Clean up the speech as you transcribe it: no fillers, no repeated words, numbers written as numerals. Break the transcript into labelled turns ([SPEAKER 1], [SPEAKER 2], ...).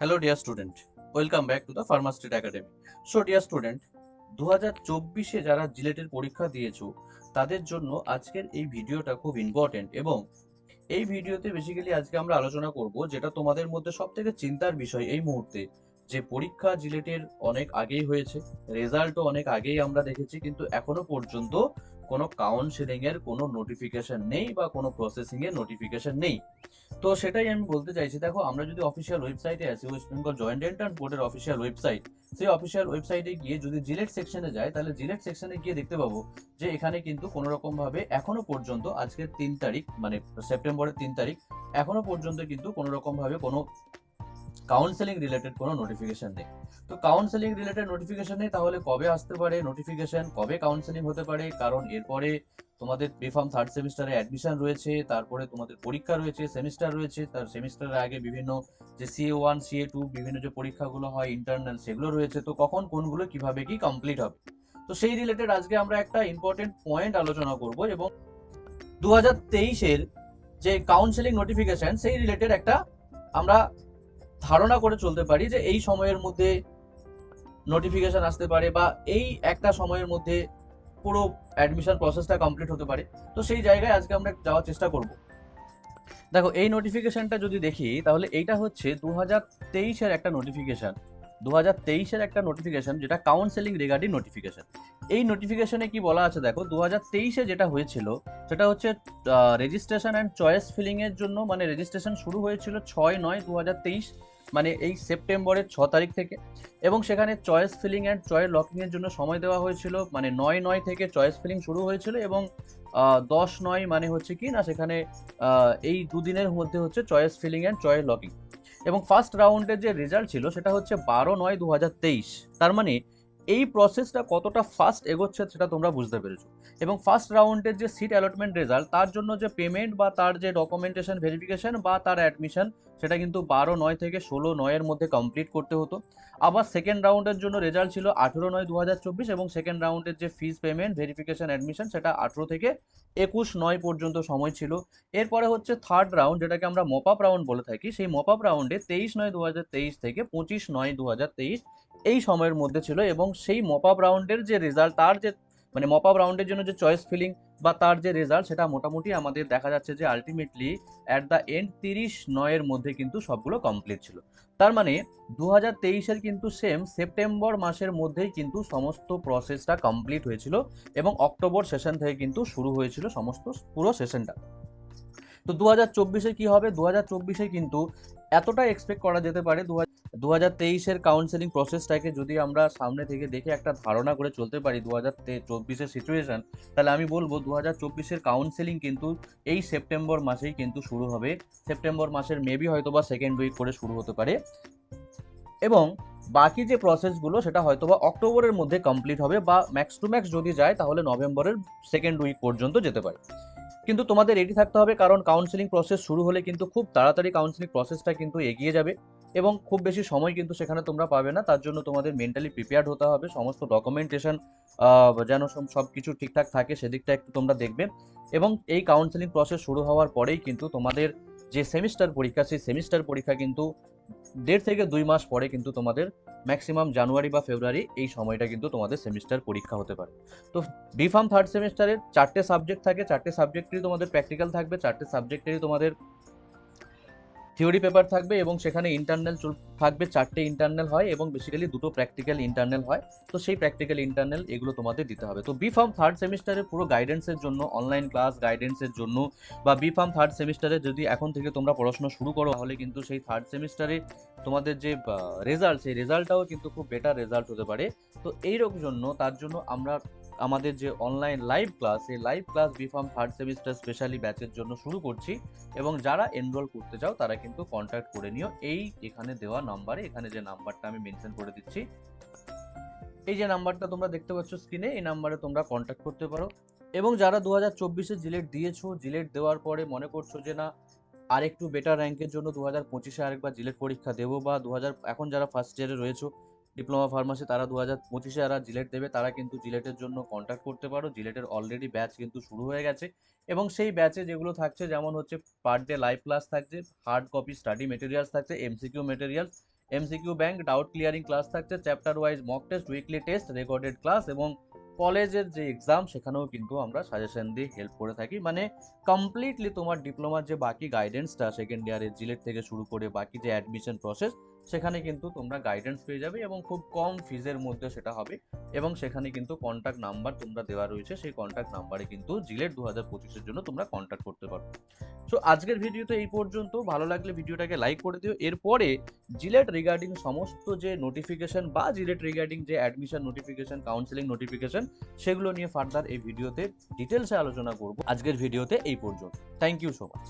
[SPEAKER 1] Hello dear student, welcome back to the Pharmacist Academy. So dear student, 2024-এ যারা জিলেটের পরীক্ষা দিয়েছো তাদের জন্য আজকের এই ভিডিওটা খুব ইম্পর্টেন্ট এবং এই ভিডিওতে বেসিক্যালি আজকে আমরা আলোচনা করব যেটা তোমাদের মধ্যে সবথেকে চিন্তার বিষয় এই মুহূর্তে, যে পরীক্ষা জিলেটের অনেক আগেই হয়েছে, রেজাল্টও অনেক আগেই আমরা দেখেছি, কিন্তু এখনো পর্যন্ত কোনো কাউন্সেলিং এর কোনো নোটিফিকেশন নেই বা কোনো প্রসেসিং এর নোটিফিকেশন নেই। তো সেটাই আমি বলতে চাইছি, দেখো আমরা যদি অফিসিয়াল ওয়েবসাইটে আসি, ওয়েস্ট বেঙ্গল জয়েন্ট এন্ট্রান্স বোর্ডের অফিসিয়াল ওয়েবসাইট, সেই অফিসিয়াল ওয়েবসাইটে গিয়ে যদি জিলেট সেকশনে যায়, তাহলে জিলেট সেকশনে গিয়ে দেখতে পাবো যে এখানে কিন্তু কোনো রকম ভাবে এখনো পর্যন্ত আজকের 3 তারিখ, মানে সেপ্টেম্বরের 3 তারিখ, এখনো পর্যন্ত কিন্তু কোনো রকম ভাবে কোনো কাউন্সেলিং রিলেটেড কোনো নোটিফিকেশন নেই। তো কাউন্সেলিং রিলেটেড নোটিফিকেশন নেই, তাহলে কবে আসতে পারে নোটিফিকেশন, কবে কাউন্সেলিং হতে পারে? কারণ এরপরে তোমাদের বিফার্ম থার্ড সেমিস্টারে অ্যাডমিশন রয়েছে, তারপরে তোমাদের পরীক্ষা রয়েছে, সেমিস্টার রয়েছে, তার সেমিস্টারের আগে বিভিন্ন যে CA1 CA2 বিভিন্ন যে পরীক্ষাগুলো হয় ইন্টারনাল, সেগুলো রয়েছে। তো কখন কোনগুলো কিভাবে কি কমপ্লিট হবে, তো সেই রিলেটেড আজকে আমরা একটা ইম্পর্টেন্ট পয়েন্ট আলোচনা করব এবং 2023-এর যে কাউন্সেলিং নোটিফিকেশন সেই রিলেটেড একটা আমরা ধারণা করে চলতে পারি যে এই সময়ের মধ্যে নোটিফিকেশন আসতে পারে বা এই একটা সময়ের মধ্যে পুরো অ্যাডমিশন প্রসেসটা কমপ্লিট হতে পারে। তো সেই জায়গায় আজকে আমরা যাওয়ার চেষ্টা করব। দেখো এই নোটিফিকেশনটা যদি দেখি, তাহলে এইটা হচ্ছে 2023-এর একটা নোটিফিকেশন। 2023-এর একটা নোটিফিকেশন যেটা কাউন্সেলিং রিগার্ডিং নোটিফিকেশন। এই নোটিফিকেশনে কি বলা আছে দেখো, 2023-এ যেটা হয়েছিল সেটা হচ্ছে রেজিস্ট্রেশন অ্যান্ড চয়েস ফিলিং এর জন্য, মানে রেজিস্ট্রেশন শুরু হয়েছিল 6/9/2023, মানে এই সেপ্টেম্বরের 6 তারিখ থেকে, এবং সেখানে choice filling and choice locking এর জন্য সময় দেওয়া হয়েছিল, মানে 9/9 থেকে চয়েস ফিলিং শুরু হয়েছিল এবং 10/9 মানে হচ্ছে কি না, সেখানে এই দুদিনের মধ্যে হচ্ছে choice filling and choice locking. এবং ফার্স্ট রাউন্ডের যে রেজাল্ট ছিল সেটা হচ্ছে 12/9/2023। তার মানে এই প্রসেসটা কতটা ফাস্ট এগোচ্ছে সেটা তোমরা বুঝতে পেরেছো। এবং ফার্স্ট রাউন্ডের যে সিট অ্যালটমেন্ট রেজাল্ট, তার জন্য যে পেমেন্ট বা তার যে ডকুমেন্টেশন ভেরিফিকেশন বা তার অ্যাডমিশন, সেটা কিন্তু 12/9 থেকে 16/9-এর মধ্যে কমপ্লিট করতে হতো। আবার সেকেন্ড রাউন্ডের জন্য রেজাল্ট ছিল 18/9/2024, এবং সেকেন্ড রাউন্ডের যে ফিস পেমেন্ট ভেরিফিকেশন অ্যাডমিশন সেটা 18 থেকে 21/9 পর্যন্ত সময় ছিল। এরপরে হচ্ছে থার্ড রাউন্ড, যেটাকে আমরা মপ আপ রাউন্ড বলে থাকি, সেই মপ আপ রাউন্ডে 23/9/2023 থেকে 25/9/2023 এই সময়ের মধ্যে ছিল। এবং সেই মপ আপ রাউন্ডের যে রেজাল্ট, তার যে মানে মপ আপ রাউন্ডের জন্য যে চয়েস ফিলিং বা তার যে রেজাল্ট, সেটা মোটামুটি আমাদের দেখা যাচ্ছে যে আলটিমেটলি অ্যাট দ্য এন্ড 30/9-এর মধ্যে কিন্তু সবগুলো কমপ্লিট ছিল। তার মানে 2023-এর কিন্তু সেম সেপ্টেম্বর মাসের মধ্যেই কিন্তু সমস্ত প্রসেসটা কমপ্লিট হয়েছিল এবং অক্টোবর সেশন থেকে কিন্তু শুরু হয়েছিল সমস্ত পুরো সেশনটা। তো 2024-এ কি হবে? 2024-এ কিন্তু এতটা এক্সপেক্ট করা যেতে পারে, 2023-এর কাউন্সেলিং প্রসেসটাকে যদি আমরা সামনে থেকে দেখে একটা ধারণা করে চলতে পারি 2024-এর সিচুয়েশন, তাহলে আমি বলবো 2024-এর কাউন্সেলিং কিন্তু এই সেপ্টেম্বর মাসেই কিন্তু শুরু হবে। সেপ্টেম্বর মাসের মেবি হয়তো বা সেকেন্ড উইক করে শুরু হতে পারে, এবং বাকি যে প্রসেসগুলো সেটা হয়তো বা অক্টোবরের মধ্যে কমপ্লিট হবে, বা ম্যাক্স টু ম্যাক্স যদি যায় তাহলে নভেম্বরের সেকেন্ড উইক পর্যন্ত যেতে পারে। কিন্তু তোমাদের রেডি থাকতে হবে, কারণ কাউন্সেলিং প্রসেস শুরু হলে কিন্তু খুব তাড়াতাড়ি কাউন্সেলিং প্রসেসটা কিন্তু এগিয়ে যাবে এবং খুব বেশি সময় কিন্তু সেখানে তোমরা পাবে না। তার জন্য তোমাদের মেন্টালি প্রিপেয়ার্ড হতে হবে, সমস্ত ডকুমেন্টেশন যেন সব কিছু ঠিকঠাক থাকে সেদিকটা একটু তোমরা দেখবে। এবং এই কাউন্সেলিং প্রসেস শুরু হওয়ার পরেই কিন্তু তোমাদের যে সেমিস্টার পরীক্ষা, সেই সেমিস্টার পরীক্ষা কিন্তু 1.5 থেকে 2 মাস পরে কিন্তু তোমাদের ম্যাক্সিমাম জানুয়ারি বা ফেব্রুয়ারি এই সময়টা কিন্তু তোমাদের সেমিস্টার পরীক্ষা হতে পারে। তো বিফার্ম থার্ড সেমিস্টারের 4টে সাবজেক্ট থাকে, 4টে সাবজেক্টেরই তোমাদের প্র্যাকটিক্যাল থাকবে, 4টে সাবজেক্টেরই তোমাদের থিওরি পেপার থাকবে, এবং সেখানে ইন্টারনাল থাকবে। 4টে ইন্টারনাল হয় এবং বেসিক্যালি 2টো প্র্যাকটিক্যাল ইন্টারনাল হয়। তো সেই প্র্যাকটিক্যাল ইন্টারনাল এগুলো তোমাদের দিতে হবে। তো বিফার্ম থার্ড সেমিস্টারের পুরো গাইডেন্সের জন্য, অনলাইন ক্লাস গাইডেন্সের জন্য, বা বিফার্ম থার্ড সেমিস্টারে যদি এখন থেকে তোমরা পড়াশোনা শুরু করো, তাহলে কিন্তু সেই থার্ড সেমিস্টারে তোমাদের যে রেজাল্ট, সেই রেজাল্টটাও কিন্তু খুব বেটার রেজাল্ট হতে পারে। তো এইরকম জন্য, তার জন্য আমরা আমাদের যে অনলাইন লাইভ ক্লাস, এই live class BPharm third semester specially ব্যাচের জন্য শুরু করছি। এবং যারা এনরোল করতে চাও তারা কিন্তু কন্ট্যাক্ট করে নিও এই এখানে দেওয়া নাম্বারে। এখানে যে নাম্বারটা আমি মেনশন করে দিচ্ছি, এই যে নাম্বারটা তোমরা দেখতে পাচ্ছ স্ক্রিনে, এই নাম্বারে তোমরা কন্ট্যাক্ট করতে পারো। এবং যারা 2024-এ জিলেট দিয়েছো, জিলেট দেওয়ার পরে মনে করছো যে না আরেকটু বেটার র্যাঙ্কের জন্য 2025-এ আরেকবার জিলেট পরীক্ষা দেবো, বা এখন যারা ফার্স্ট ইয়ারে রয়েছো ডিপ্লোমা ফার্মাসি, তারা 2025-এ আর জিলেট দেবে, তারা কিন্তু জিলেটের জন্য কন্ট্যাক্ট করতে পারো। জিলেটের অলরেডি ব্যাচ কিন্তু শুরু হয়ে গেছে, এবং সেই ব্যাচে যেগুলো থাকছে, যেমন হচ্ছে পার ডে লাইভ ক্লাস থাকছে, হার্ড কপি স্টাডি মেটেরিয়ালস থাকছে, MCQ materials, MCQ bank, doubt clearing class থাকছে, chapter wise mock test, weekly test, recorded class এবং কলেজের যে এক্সাম সেখানেও কিন্তু আমরা সাজেশন দিয়ে হেল্প করে থাকি। মানে কমপ্লিটলি তোমার ডিপ্লোমার যে বাকি গাইডেন্সটা সেকেন্ড ইয়ারের জিলেট থেকে শুরু করে বাকি যে অ্যাডমিশন প্রসেস সেখানে কিন্তু তোমরা গাইডেন্স পেয়ে যাবে এবং খুব কম ফিজের মধ্যে সেটা হবে। এবং সেখানে কিন্তু কন্ট্যাক্ট নাম্বার তোমরা দেওয়া রয়েছে, সেই কন্ট্যাক্ট নাম্বারে কিন্তু জিলেট 2025-এর জন্য তোমরা কন্ট্যাক্ট করতে পারো। সো আজকের ভিডিওতে এই পর্যন্ত। ভালো লাগলে ভিডিওটাকে লাইক করে দিও। এরপরে জিলেট রিগার্ডিং সমস্ত যে নোটিফিকেশন বা জিলেট রিগার্ডিং যে অ্যাডমিশন নোটিফিকেশন, কাউন্সেলিং নোটিফিকেশন, সেগুলো নিয়ে ফার্দার এই ভিডিওতে ডিটেলসে আলোচনা করব। আজকের ভিডিওতে এই পর্যন্ত। Thank you so much.